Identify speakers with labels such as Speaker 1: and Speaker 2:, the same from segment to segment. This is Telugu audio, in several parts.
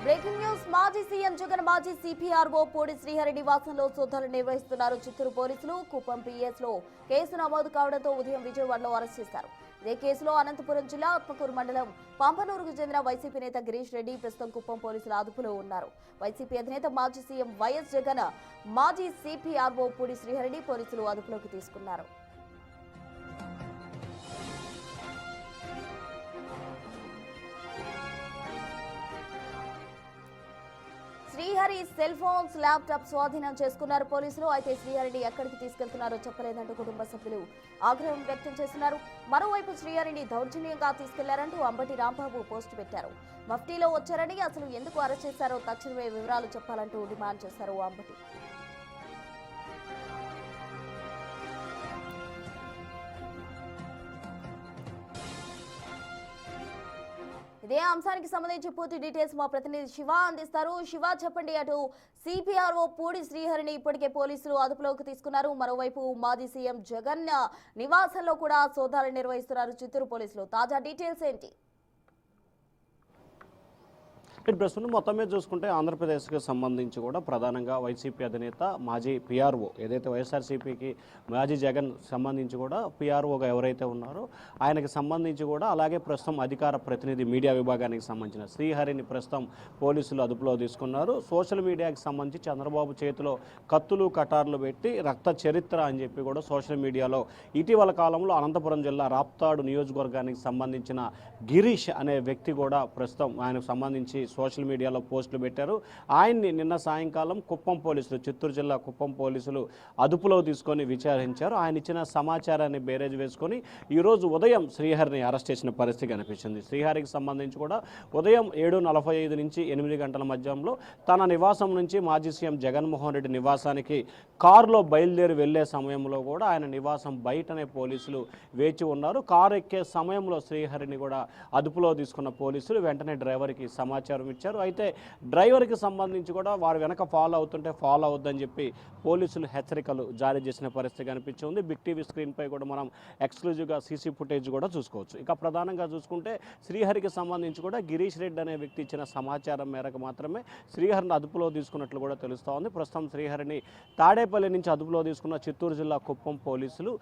Speaker 1: బ్రేకింగ్ న్యూస్ మాజీ సీఎం జగన్ మాజీ సిపిఆర్ఓ పూడి శ్రీహరి నివాసంలో సోదాలు నిర్వహిస్తున్నారు చిత్తూరు పోలీసులు. కుప్పం పిఎస్ లో కేసు నమోదు కావడంతో ఉదయం విజయవాడలో అరెస్ట్ చేశారు. ఇదే కేసులో అనంతపురం జిల్లా ఆత్మకూరు మండలం పంపనూరుకు చెందిన వైసీపీ నేత గిరీష్ రెడ్డి ప్రస్తుతం కుప్పం పోలీసుల అదుపులో ఉన్నారు. వైసీపీ అధినేత మాజీ సీఎం వైఎస్ జగన్ మాజీ సిపిఆర్ఓ పూడి శ్రీహరిని పోలీసులు అదుపులోకి తీసుకున్నారు. శ్రీహరి సెల్ ఫోన్స్ ల్యాప్టాప్ స్వాధీనం చేసుకున్నారు పోలీసులు. అయితే శ్రీహరిని ఎక్కడికి తీసుకెళ్తున్నారో చెప్పలేదంటూ కుటుంబ సభ్యులు ఆగ్రహం వ్యక్తం చేస్తున్నారు. మరోవైపు శ్రీహరిని దౌర్జన్యంగా తీసుకెళ్లారంటూ అంబటి రాంబాబు పోస్టు పెట్టారు. మఫ్టీలో వచ్చారని, అసలు ఎందుకు అరెస్ట్ చేశారో తక్షణమే వివరాలు చెప్పాలంటూ డిమాండ్ చేశారు అంబటి. ఇదే అంశానికి సంబంధించి పూర్తి డీటెయిల్స్ మా ప్రతినిధి శివ అందిస్తారు. శివ, చెప్పండి, అటు సిపిఆర్ఓ పూడి శ్రీహరిని ఇప్పటికే పోలీసులు అదుపులోకి తీసుకున్నారు. మరోవైపు మాజీ సీఎం జగన్ నివాసంలో కూడా సోదాలు నిర్వహిస్తున్నారు చిత్తూరు పోలీసులు. తాజా డీటెయిల్స్ ఏంటి?
Speaker 2: ప్రస్తుతం మొత్తం మీద చూసుకుంటే ఆంధ్రప్రదేశ్కి సంబంధించి కూడా ప్రధానంగా వైసీపీ అధినేత మాజీ పిఆర్ఓ, ఏదైతే వైఎస్ఆర్సీపీకి మాజీ జగన్ సంబంధించి కూడా పిఆర్ఓగా ఎవరైతే ఉన్నారో ఆయనకి సంబంధించి కూడా, అలాగే ప్రస్తుతం అధికార ప్రతినిధి మీడియా విభాగానికి సంబంధించిన శ్రీహరిని ప్రస్తుతం పోలీసులు అదుపులో తీసుకున్నారు. సోషల్ మీడియాకి సంబంధించి చంద్రబాబు చేతిలో కత్తులు కటార్లు పెట్టి రక్త చరిత్ర అని చెప్పి కూడా సోషల్ మీడియాలో ఇటీవల కాలంలో అనంతపురం జిల్లా రాప్తాడు నియోజకవర్గానికి సంబంధించిన గిరీష్ అనే వ్యక్తి కూడా ప్రస్తుతం ఆయనకు సంబంధించి సోషల్ మీడియాలో పోస్టులు పెట్టారు. ఆయన్ని నిన్న సాయంకాలం కుప్పం పోలీసులు, చిత్తూరు జిల్లా కుప్పం పోలీసులు అదుపులో తీసుకొని విచారించారు. ఆయన ఇచ్చిన సమాచారాన్ని బేరేజ్ వేసుకొని ఈరోజు ఉదయం శ్రీహరిని అరెస్ట్ చేసిన పరిస్థితి కనిపించింది. శ్రీహరికి సంబంధించి కూడా ఉదయం 7:45 నుంచి 8 గంటల మధ్యంలో తన నివాసం నుంచి మాజీ సీఎం జగన్మోహన్ రెడ్డి నివాసానికి కారులో బయలుదేరి వెళ్లే సమయంలో కూడా ఆయన నివాసం బయటనే పోలీసులు వేచి ఉన్నారు. కారు ఎక్కే సమయంలో శ్రీహరిని కూడా అదుపులో తీసుకున్న పోలీసులు వెంటనే డ్రైవర్కి సమాచారం ఇచ్చారు. అయితే డ్రైవర్కి సంబంధించి కూడా వారు వెనక ఫాలో అవుతుంటే ఫాలో అవుద్దని చెప్పి పోలీసులు హెచ్చరికలు జారీ చేసిన పరిస్థితి కనిపించింది. బిగ్ టీవీ స్క్రీన్పై కూడా మనం ఎక్స్క్లూజివ్గా సీసీ ఫుటేజ్ కూడా చూసుకోవచ్చు. ఇక ప్రధానంగా చూసుకుంటే శ్రీహరికి సంబంధించి కూడా గిరీష్ రెడ్డి అనే వ్యక్తి ఇచ్చిన సమాచారం మేరకు మాత్రమే శ్రీహరిని అదుపులో తీసుకున్నట్లు కూడా తెలుస్తూ ఉంది. ప్రస్తుతం శ్రీహరిని తాడేపల్లి నుంచి అదుపులో తీసుకున్న చిత్తూరు జిల్లా కుప్పం పోలీసులు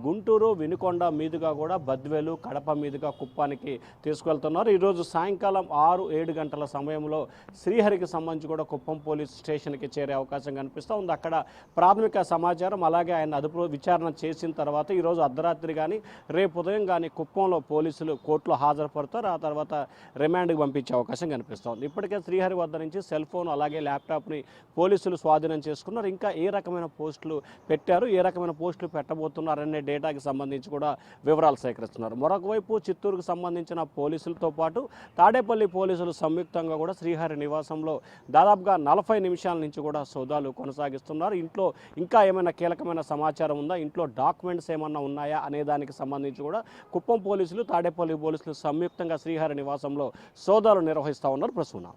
Speaker 2: గుంటూరు, వినుకొండ మీదుగా కూడా బద్వేలు, కడప మీదుగా కుప్పానికి తీసుకెళ్తున్నారు. ఈరోజు సాయంకాలం 6-7 గంటల సమయంలో శ్రీహరికి సంబంధించి కూడా కుప్పం పోలీస్ స్టేషన్కి చేరే అవకాశం కనిపిస్తూ ఉంది. అక్కడ ప్రాథమిక సమాచారం, అలాగే ఆయన అదుపులో విచారణ చేసిన తర్వాత ఈరోజు అర్ధరాత్రి కానీ రేపు ఉదయం కానీ కుప్పంలో పోలీసులు కోర్టులో హాజరుపడతారు. ఆ తర్వాత రిమాండ్కి పంపించే అవకాశం కనిపిస్తోంది. ఇప్పటికే శ్రీహరి వద్ద నుంచి సెల్ ఫోన్ అలాగే ల్యాప్టాప్ని పోలీసులు స్వాధీనం చేసుకున్నారు. ఇంకా ఏ రకమైన పోస్టులు పెట్టారు, ఏ రకమైన పోస్టులు పెట్టబోతున్నారు అనే డేటాకి సంబంధించి కూడా వివరాలు సేకరిస్తున్నారు. మరొక వైపు చిత్తూరుకు సంబంధించిన పోలీసులతో పాటు తాడేపల్లి పోలీసులు సంయుక్తంగా కూడా శ్రీహరి నివాసంలో దాదాపుగా 40 నిమిషాల నుంచి కూడా సోదాలు కొనసాగిస్తున్నారు. ఇంట్లో ఇంకా ఏమైనా కీలకమైన సమాచారం ఉందా, ఇంట్లో డాక్యుమెంట్స్ ఏమన్నా ఉన్నాయా అనే దానికి సంబంధించి కూడా కుప్పం పోలీసులు, తాడేపల్లి పోలీసులు సంయుక్తంగా శ్రీహరి నివాసంలో సోదాలు నిర్వహిస్తూ ఉన్నారు. ప్రసూన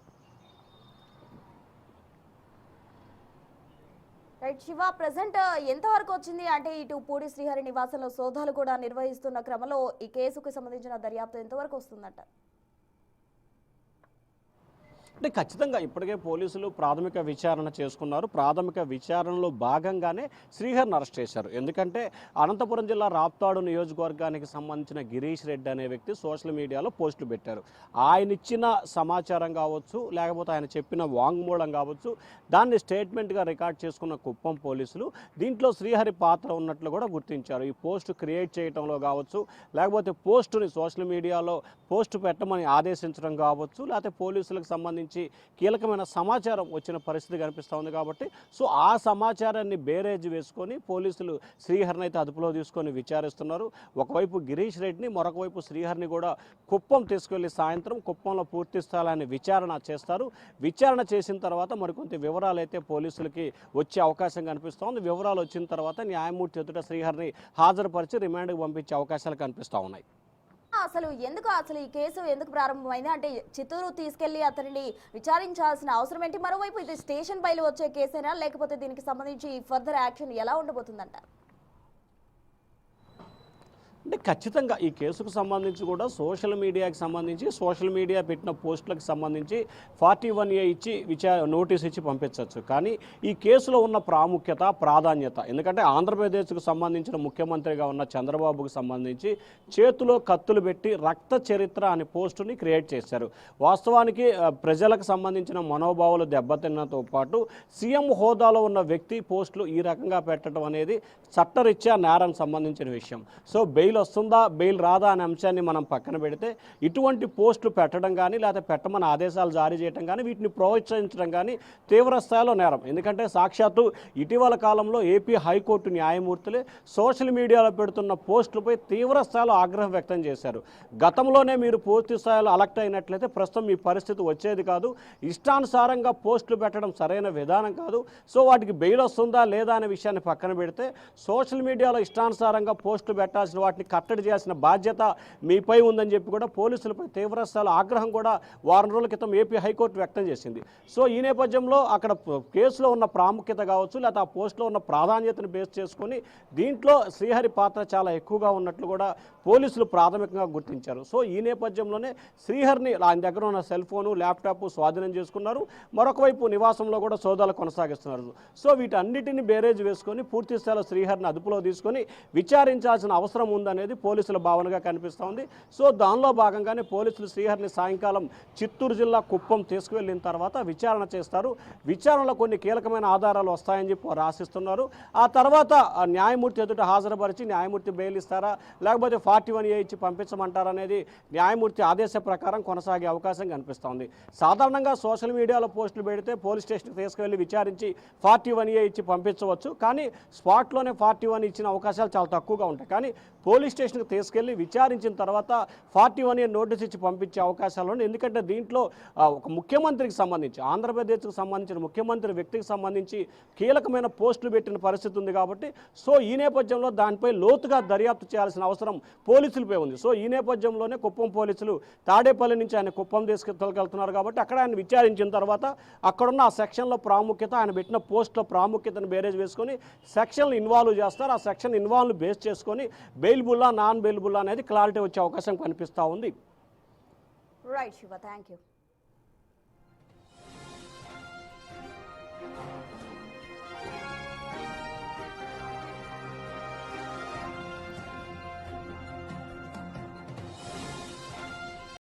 Speaker 1: శివ, ప్రెసెంట్ ఎంతవరకు వచ్చింది? అంటే ఇటు పూడి శ్రీహరి నివాసంలో సోదాలు కూడా నిర్వహిస్తున్న క్రమంలో ఈ కేసుకు సంబంధించిన దర్యాప్తు ఎంతవరకు వస్తుందంట?
Speaker 2: అంటే ఖచ్చితంగా ఇప్పటికే పోలీసులు ప్రాథమిక విచారణ చేసుకున్నారు. ప్రాథమిక విచారణలో భాగంగానే శ్రీహరిని అరెస్ట్ చేశారు. ఎందుకంటే అనంతపురం జిల్లా రాప్తాడు నియోజకవర్గానికి సంబంధించిన గిరీష్ రెడ్డి అనే వ్యక్తి సోషల్ మీడియాలో పోస్టులు పెట్టారు. ఆయన ఇచ్చిన సమాచారం కావచ్చు, లేకపోతే ఆయన చెప్పిన వాంగ్మూలం కావచ్చు, దాన్ని స్టేట్మెంట్గా రికార్డ్ చేసుకున్న కుప్పం పోలీసులు దీంట్లో శ్రీహరి పాత్ర ఉన్నట్లు కూడా గుర్తించారు. ఈ పోస్ట్ క్రియేట్ చేయడంలో కావచ్చు, లేకపోతే పోస్టుని సోషల్ మీడియాలో పోస్టు పెట్టమని ఆదేశించడం కావచ్చు, లేకపోతే పోలీసులకు సంబంధించి కీలకమైన సమాచారం వచ్చిన పరిస్థితి కనిపిస్తూ ఉంది. కాబట్టి ఆ సమాచారాన్ని బేరేజ్ వేసుకొని పోలీసులు శ్రీహరిని అయితే అదుపులో తీసుకొని విచారిస్తున్నారు. ఒకవైపు గిరీష్ రెడ్డిని, మరొక వైపు శ్రీహరిని కూడా కుప్పం తీసుకెళ్లి సాయంత్రం కుప్పంలో పూర్తి స్థలాన్ని విచారణ చేస్తారు. విచారణ చేసిన తర్వాత మరికొంత వివరాలు అయితే పోలీసులకి వచ్చే అవకాశం కనిపిస్తోంది. వివరాలు వచ్చిన తర్వాత న్యాయమూర్తి ఎదుట శ్రీహరిని హాజరుపరిచి రిమాండ్కి పంపించే అవకాశాలు కనిపిస్తూ ఉన్నాయి.
Speaker 1: అసలు ఈ కేసు ఎందుకు ప్రారంభమైంది? అంటే చిత్తూరు తీసుకెళ్లి అతనిని విచారించాల్సిన అవసరం ఏంటి? మరోవైపు ఇది స్టేషన్ బయలు వచ్చే కేసేనా, లేకపోతే దీనికి సంబంధించి ఫర్దర్ యాక్షన్ ఎలా ఉండబోతుందంటారు?
Speaker 2: అంటే ఖచ్చితంగా ఈ కేసుకు సంబంధించి కూడా సోషల్ మీడియాకి సంబంధించి సోషల్ మీడియా పెట్టిన పోస్టులకు సంబంధించి 41A ఇచ్చి నోటీస్ ఇచ్చి పంపించవచ్చు. కానీ ఈ కేసులో ఉన్న ప్రాధాన్యత ఎందుకంటే ఆంధ్రప్రదేశ్కు సంబంధించిన ముఖ్యమంత్రిగా ఉన్న చంద్రబాబుకు సంబంధించి చేతిలో కత్తులు పెట్టి రక్త చరిత్ర అనే పోస్టుని క్రియేట్ చేశారు. వాస్తవానికి ప్రజలకు సంబంధించిన మనోభావాలు దెబ్బతిన్నతో పాటు సీఎం హోదాలో ఉన్న వ్యక్తి పోస్టులు ఈ రకంగా పెట్టడం అనేది చట్టరీత్యా నేరం సంబంధించిన విషయం. సో బెయిల్ వస్తుందా బెయిల్ రాదా అనే అంశాన్ని మనం పక్కన పెడితే ఇటువంటి పోస్టులు పెట్టడం కానీ లేకపోతే పెట్టమని ఆదేశాలు జారీ చేయడం కానీ వీటిని ప్రోత్సహించడం కానీ తీవ్ర స్థాయిలో నేరం. ఎందుకంటే సాక్షాత్తు ఇటీవల కాలంలో ఏపీ హైకోర్టు న్యాయమూర్తులే సోషల్ మీడియాలో పెడుతున్న పోస్టులపై తీవ్ర స్థాయిలో ఆగ్రహం వ్యక్తం చేశారు. గతంలోనే మీరు పూర్తి స్థాయిలో అలర్ట్ అయినట్లయితే ప్రస్తుతం ఈ పరిస్థితి వచ్చేది కాదు. ఇష్టానుసారంగా పోస్టులు పెట్టడం సరైన విధానం కాదు. సో వాటికి బెయిల్ వస్తుందా లేదా అనే విషయాన్ని పక్కన పెడితే సోషల్ మీడియాలో ఇష్టానుసారంగా పోస్టులు పెట్టాల్సిన వాటిని కట్టడి చేయాల్సిన బాధ్యత మీపై ఉందని చెప్పి కూడా పోలీసులపై తీవ్ర స్థాయిలో ఆగ్రహం కూడా వారం రోజుల క్రితం ఏపీ హైకోర్టు వ్యక్తం చేసింది. సో ఈ నేపథ్యంలో అక్కడ కేసులో ఉన్న ప్రాముఖ్యత కావచ్చు లేకపోతే ఆ పోస్టులో ఉన్న ప్రాధాన్యతను బేస్ చేసుకొని దీంట్లో శ్రీహరి పాత్ర చాలా ఎక్కువగా ఉన్నట్లు కూడా పోలీసులు ప్రాథమికంగా గుర్తించారు. సో ఈ నేపథ్యంలోనే శ్రీహరిని ఆయన దగ్గర ఉన్న సెల్ ఫోను ల్యాప్టాప్ స్వాధీనం చేసుకున్నారు. మరొక వైపు నివాసంలో కూడా సోదాలు కొనసాగిస్తున్నారు. సో వీటన్నిటిని బేరేజ్ వేసుకొని పూర్తి స్థాయిలో శ్రీహరిని అదుపులో తీసుకొని విచారించాల్సిన అవసరం ఉందనేది పోలీసుల భావనగా కనిపిస్తోంది. సో దానిలో భాగంగానే పోలీసులు శ్రీహరిని సాయంకాలం చిత్తూరు జిల్లా కుప్పం తీసుకువెళ్ళిన తర్వాత విచారణ చేస్తారు. విచారణలో కొన్ని కీలకమైన ఆధారాలు వస్తాయని చెప్పి వారు ఆశిస్తున్నారు. ఆ తర్వాత న్యాయమూర్తి ఎదుట హాజరుపరిచి న్యాయమూర్తి బెయిల్ ఇస్తారా లేకపోతే 41A ఇచ్చి పంపించమంటారనేది న్యాయమూర్తి ఆదేశ ప్రకారం కొనసాగే అవకాశం కనిపిస్తోంది. సాధారణంగా సోషల్ మీడియాలో పోస్టులు పెడితే పోలీస్ స్టేషన్కి తీసుకువెళ్ళి విచారించి 41A ఇచ్చి పంపించవచ్చు. కానీ స్పాట్లోనే 41 ఇచ్చిన అవకాశాలు చాలా తక్కువగా ఉంటాయి. కానీ పోలీస్ స్టేషన్కి తీసుకెళ్లి విచారించిన తర్వాత 41A నోటీస్ ఇచ్చి పంపించే అవకాశాలు ఉన్నాయి. ఎందుకంటే దీంట్లో ఒక ముఖ్యమంత్రికి సంబంధించి ఆంధ్రప్రదేశ్కి సంబంధించిన ముఖ్యమంత్రి వ్యక్తికి సంబంధించి కీలకమైన పోస్టులు పెట్టిన పరిస్థితి ఉంది కాబట్టి సో ఈ నేపథ్యంలో దానిపై లోతుగా దర్యాప్తు చేయాల్సిన అవసరం పోలీసులపై ఉంది. సో ఈ నేపథ్యంలోనే కుప్పం పోలీసులు తాడేపల్లి నుంచి ఆయన కుప్పం తీసుకెళ్తున్నారు కాబట్టి అక్కడ ఆయన విచారించిన తర్వాత అక్కడున్న ఆ సెక్షన్లో ప్రాముఖ్యత ఆయన పెట్టిన పోస్టులో ప్రాముఖ్యతను బేరేజ్ వేసుకొని సెక్షన్లు ఇన్వాల్వ్ చేస్తారు. ఆ సెక్షన్ ఇన్వాల్వ్ బేస్ చేసుకొని బెయిల్బుల్లా నాన్ బెయిల్బుల్లా అనేది క్లారిటీ వచ్చే అవకాశం కనిపిస్తూ ఉంది.
Speaker 1: Right Shiva, thank you.